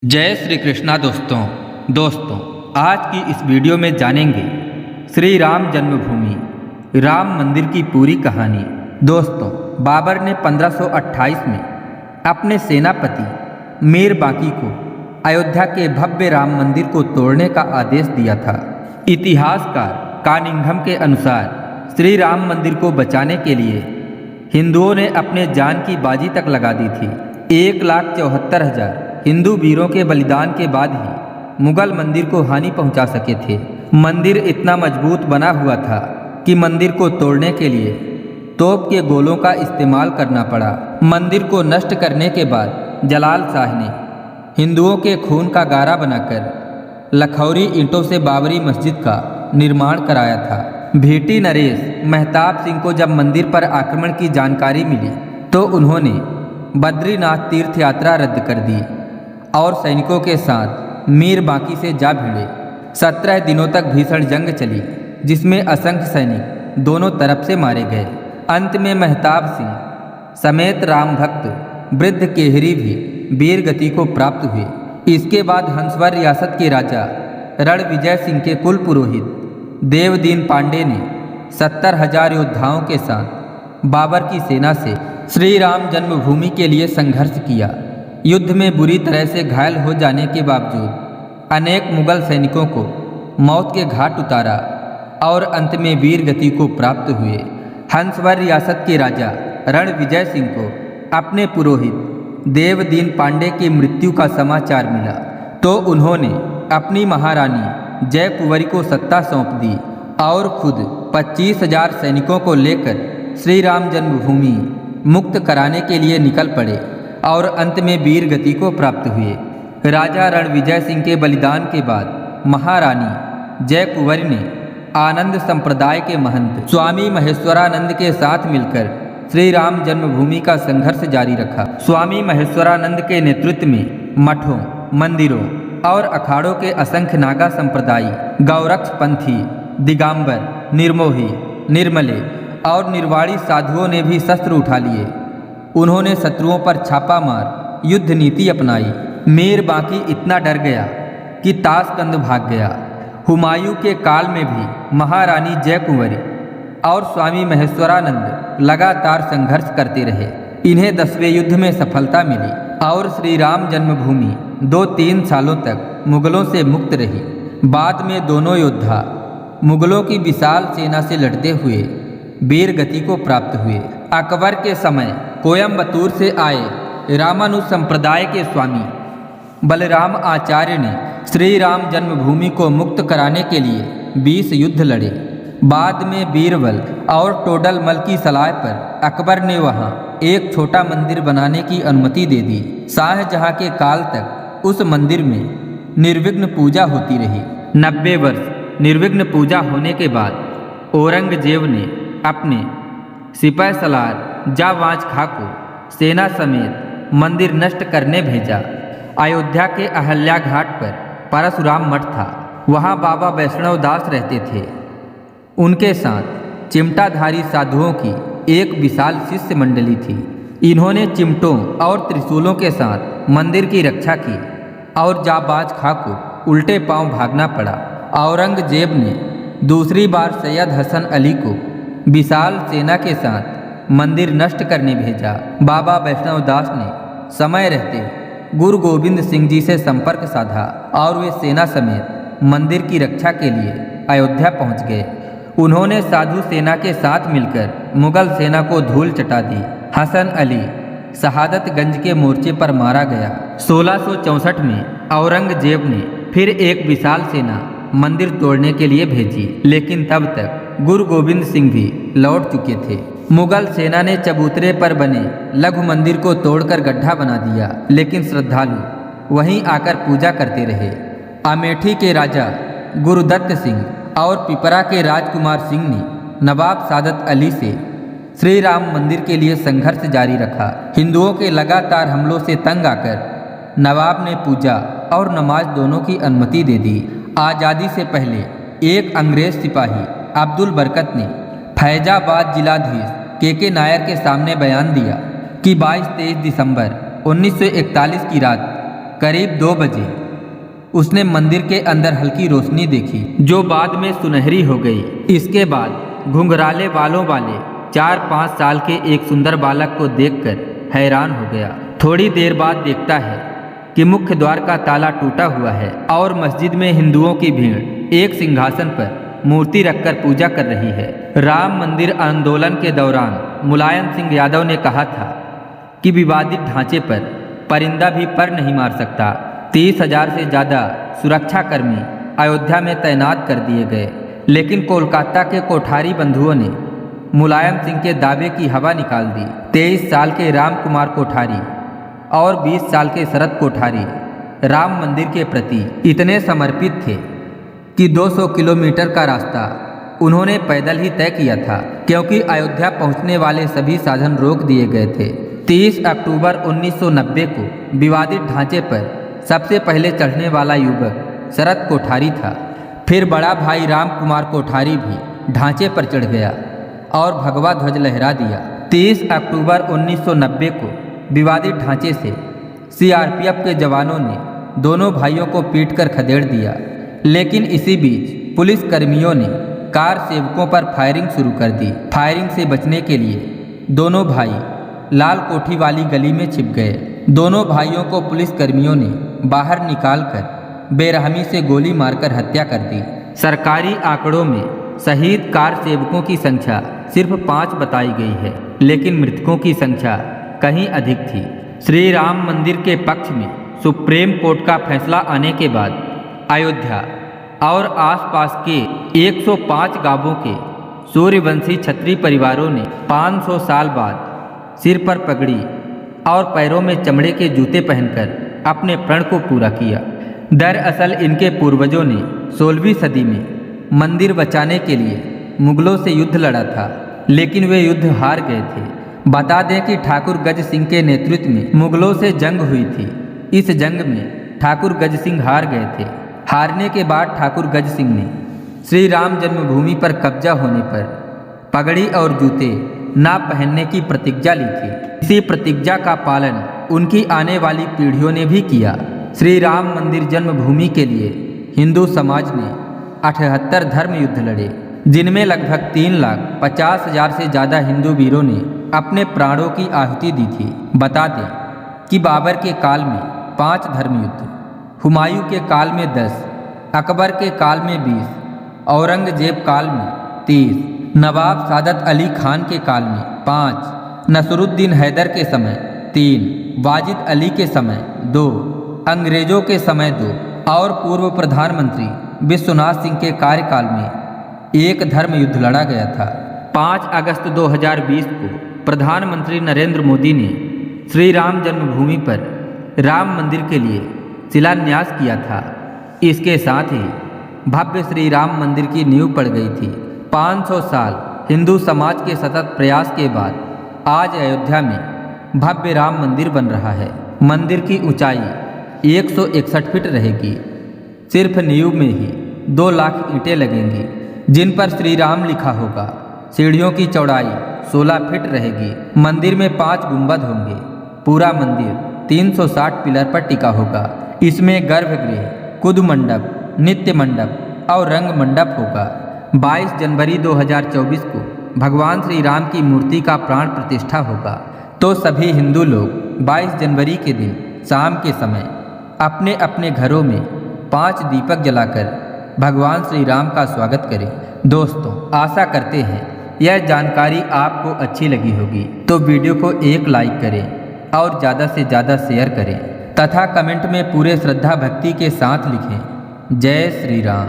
जय श्री कृष्णा दोस्तों आज की इस वीडियो में जानेंगे श्री राम जन्मभूमि राम मंदिर की पूरी कहानी। दोस्तों, बाबर ने 1528 में अपने सेनापति मीर बाकी को अयोध्या के भव्य राम मंदिर को तोड़ने का आदेश दिया था। इतिहासकार कानिंघम के अनुसार श्री राम मंदिर को बचाने के लिए हिंदुओं ने अपने जान की बाजी तक लगा दी थी। 1,74,000 हिंदू वीरों के बलिदान के बाद ही मुगल मंदिर को हानि पहुंचा सके थे। मंदिर इतना मजबूत बना हुआ था कि मंदिर को तोड़ने के लिए तोप के गोलों का इस्तेमाल करना पड़ा। मंदिर को नष्ट करने के बाद जलाल शाह ने हिंदुओं के खून का गारा बनाकर लखौरी ईंटों से बाबरी मस्जिद का निर्माण कराया था। भीटी नरेश मेहताब सिंह को जब मंदिर पर आक्रमण की जानकारी मिली तो उन्होंने बद्रीनाथ तीर्थ यात्रा रद्द कर दी और सैनिकों के साथ मीर बाकी से जा भिड़े। 17 दिनों तक भीषण जंग चली जिसमें असंख्य सैनिक दोनों तरफ से मारे गए। अंत में मेहताब सिंह समेत राम भक्त वृद्ध केहरी भी वीर गति को प्राप्त हुए। इसके बाद हंसवर रियासत के राजा रणविजय सिंह के कुल पुरोहित देवदीन पांडे ने 70,000 योद्धाओं के साथ बाबर की सेना से श्री राम जन्मभूमि के लिए संघर्ष किया। युद्ध में बुरी तरह से घायल हो जाने के बावजूद अनेक मुगल सैनिकों को मौत के घाट उतारा और अंत में वीर गति को प्राप्त हुए। हंसवर रियासत के राजा रणविजय सिंह को अपने पुरोहित देवदीन पांडे की मृत्यु का समाचार मिला तो उन्होंने अपनी महारानी जय कुंवरी को सत्ता सौंप दी और खुद 25,000 सैनिकों को लेकर श्री राम जन्मभूमि मुक्त कराने के लिए निकल पड़े और अंत में वीर गति को प्राप्त हुए। राजा रणविजय सिंह के बलिदान के बाद महारानी जय कुंवरी ने आनंद संप्रदाय के महंत स्वामी महेश्वरानंद के साथ मिलकर श्री राम जन्मभूमि का संघर्ष जारी रखा। स्वामी महेश्वरानंद के नेतृत्व में मठों, मंदिरों और अखाड़ों के असंख्य नागा संप्रदाय, गौरक्ष पंथी, दिगंबर, निर्मोही, निर्मले और निर्वाणी साधुओं ने भी शस्त्र उठा लिए। उन्होंने शत्रुओं पर छापा मार युद्ध नीति अपनाई। मीर बाकी इतना डर गया कि ताशकंद भाग गया। हुमायूं के काल में भी महारानी जय कुंवरी और स्वामी महेश्वरानंद लगातार संघर्ष करते रहे। इन्हें 10वें युद्ध में सफलता मिली और श्री राम जन्मभूमि 2-3 सालों तक मुगलों से मुक्त रही। बाद में दोनों योद्धा मुगलों की विशाल सेना से लड़ते हुए वीर गति को प्राप्त हुए। अकबर के समय कोयम्बतूर से आए रामानुज संप्रदाय के स्वामी बलराम आचार्य ने श्री राम जन्मभूमि को मुक्त कराने के लिए 20 युद्ध लड़े। बाद में बीरबल और टोडरमल की सलाह पर अकबर ने वहां एक छोटा मंदिर बनाने की अनुमति दे दी। शाहजहां के काल तक उस मंदिर में निर्विघ्न पूजा होती रही। 90 वर्ष निर्विघ्न पूजा होने के बाद औरंगजेब ने अपने सिपह सलार जाबाज खां को सेना समेत मंदिर नष्ट करने भेजा। अयोध्या के अहल्या घाट पर परशुराम मठ था। वहाँ बाबा वैष्णव दास रहते थे। उनके साथ चिमटाधारी साधुओं की एक विशाल शिष्य मंडली थी। इन्होंने चिमटों और त्रिशूलों के साथ मंदिर की रक्षा की और जाबाज खां को उल्टे पांव भागना पड़ा। औरंगजेब ने दूसरी बार सैयद हसन अली को विशाल सेना के साथ मंदिर नष्ट करने भेजा। बाबा वैष्णव दास ने समय रहते गुरु गोविंद सिंह जी से संपर्क साधा और वे सेना समेत मंदिर की रक्षा के लिए अयोध्या पहुंच गए। उन्होंने साधु सेना के साथ मिलकर मुगल सेना को धूल चटा दी। हसन अली शहादतगंज के मोर्चे पर मारा गया। 1664 में औरंगजेब ने फिर एक विशाल सेना मंदिर तोड़ने के लिए भेजी, लेकिन तब तक गुरु गोविंद सिंह भी लौट चुके थे। मुगल सेना ने चबूतरे पर बने लघु मंदिर को तोड़कर गड्ढा बना दिया, लेकिन श्रद्धालु वहीं आकर पूजा करते रहे। अमेठी के राजा गुरुदत्त सिंह और पिपरा के राजकुमार सिंह ने नवाब सादत अली से श्री राम मंदिर के लिए संघर्ष जारी रखा। हिंदुओं के लगातार हमलों से तंग आकर नवाब ने पूजा और नमाज दोनों की अनुमति दे दी। आज़ादी से पहले एक अंग्रेज सिपाही अब्दुल बरकत ने फैजाबाद जिलाधीश के नायर के सामने बयान दिया कि 22-23 दिसंबर 1941 की रात करीब 2 बजे उसने मंदिर के अंदर हल्की रोशनी देखी जो बाद में सुनहरी हो गई। इसके बाद घुंघराले बालों वाले 4-5 साल के एक सुंदर बालक को देखकर हैरान हो गया। थोड़ी देर बाद देखता है कि मुख्य द्वार का ताला टूटा हुआ है और मस्जिद में हिंदुओं की भीड़ एक सिंहासन पर मूर्ति रखकर पूजा कर रही है। राम मंदिर आंदोलन के दौरान मुलायम सिंह यादव ने कहा था कि विवादित ढांचे पर परिंदा भी पर नहीं मार सकता। 30,000 से ज़्यादा सुरक्षाकर्मी अयोध्या में तैनात कर दिए गए, लेकिन कोलकाता के कोठारी बंधुओं ने मुलायम सिंह के दावे की हवा निकाल दी। 23 साल के राम कुमार कोठारी और 20 साल के शरद कोठारी राम मंदिर के प्रति इतने समर्पित थे कि 200 किलोमीटर का रास्ता उन्होंने पैदल ही तय किया था, क्योंकि अयोध्या पहुंचने वाले सभी साधन रोक दिए गए थे। 30 अक्टूबर 1990 को विवादित ढांचे पर सबसे पहले चढ़ने वाला युवक शरद कोठारी था। फिर बड़ा भाई राम कुमार कोठारी भी ढांचे पर चढ़ गया और भगवा ध्वज लहरा दिया। 30 अक्टूबर 1990 को विवादित ढांचे से सीआरपीएफ के जवानों ने दोनों भाइयों को पीटकर खदेड़ दिया, लेकिन इसी बीच पुलिस कर्मियों ने कार सेवकों पर फायरिंग शुरू कर दी। फायरिंग से बचने के लिए दोनों भाई लाल कोठी वाली गली में छिप गए। दोनों भाइयों को पुलिस कर्मियों ने बाहर निकालकर बेरहमी से गोली मारकर हत्या कर दी। सरकारी आंकड़ों में शहीद कार सेवकों की संख्या सिर्फ 5 बताई गई है, लेकिन मृतकों की संख्या कहीं अधिक थी। श्री राम मंदिर के पक्ष में सुप्रीम कोर्ट का फैसला आने के बाद अयोध्या और आसपास के 105 गांवों के सूर्यवंशी क्षत्रिय परिवारों ने 500 साल बाद सिर पर पगड़ी और पैरों में चमड़े के जूते पहनकर अपने प्रण को पूरा किया। दरअसल इनके पूर्वजों ने 16वीं सदी में मंदिर बचाने के लिए मुगलों से युद्ध लड़ा था, लेकिन वे युद्ध हार गए थे। बता दें कि ठाकुर गज सिंह के नेतृत्व में मुगलों से जंग हुई थी। इस जंग में ठाकुर गज सिंह हार गए थे। हारने के बाद ठाकुर गज सिंह ने श्री राम जन्मभूमि पर कब्जा होने पर पगड़ी और जूते ना पहनने की प्रतिज्ञा ली थी। इसी प्रतिज्ञा का पालन उनकी आने वाली पीढ़ियों ने भी किया। श्री राम मंदिर जन्मभूमि के लिए हिंदू समाज ने 78 धर्म युद्ध लड़े, जिनमें लगभग 3,50,000 से ज़्यादा हिंदू वीरों ने अपने प्राणों की आहुति दी थी। बता दें कि बाबर के काल में 5 धर्म युद्ध, हुमायूं के काल में 10, अकबर के काल में 20, औरंगजेब काल में 30, नवाब सादत अली खान के काल में 5, नसरुद्दीन हैदर के समय 3, वाजिद अली के समय 2, अंग्रेजों के समय 2 और पूर्व प्रधानमंत्री विश्वनाथ सिंह के कार्यकाल में 1 धर्म युद्ध लड़ा गया था। 5 अगस्त 2020 को प्रधानमंत्री नरेंद्र मोदी ने श्री राम जन्मभूमि पर राम मंदिर के लिए शिलान्यास किया था। इसके साथ ही भव्य श्री राम मंदिर की नींव पड़ गई थी। 500 साल हिंदू समाज के सतत प्रयास के बाद आज अयोध्या में भव्य राम मंदिर बन रहा है। मंदिर की ऊंचाई 161 फीट रहेगी। सिर्फ नींव में ही 2 लाख ईंटें लगेंगी, जिन पर श्री राम लिखा होगा। सीढ़ियों की चौड़ाई 16 फीट रहेगी। मंदिर में 5 गुंबद होंगे। पूरा मंदिर 360 पिलर पर टिका होगा। इसमें गर्भगृह, कुद मंडप, नित्य मंडप और रंग मंडप होगा। 22 जनवरी 2024 को भगवान श्री राम की मूर्ति का प्राण प्रतिष्ठा होगा। तो सभी हिंदू लोग 22 जनवरी के दिन शाम के समय अपने अपने घरों में 5 दीपक जलाकर भगवान श्री राम का स्वागत करें। दोस्तों, आशा करते हैं यह जानकारी आपको अच्छी लगी होगी, तो वीडियो को एक लाइक करें और ज़्यादा से ज़्यादा शेयर करें तथा कमेंट में पूरे श्रद्धा भक्ति के साथ लिखें, जय श्री राम।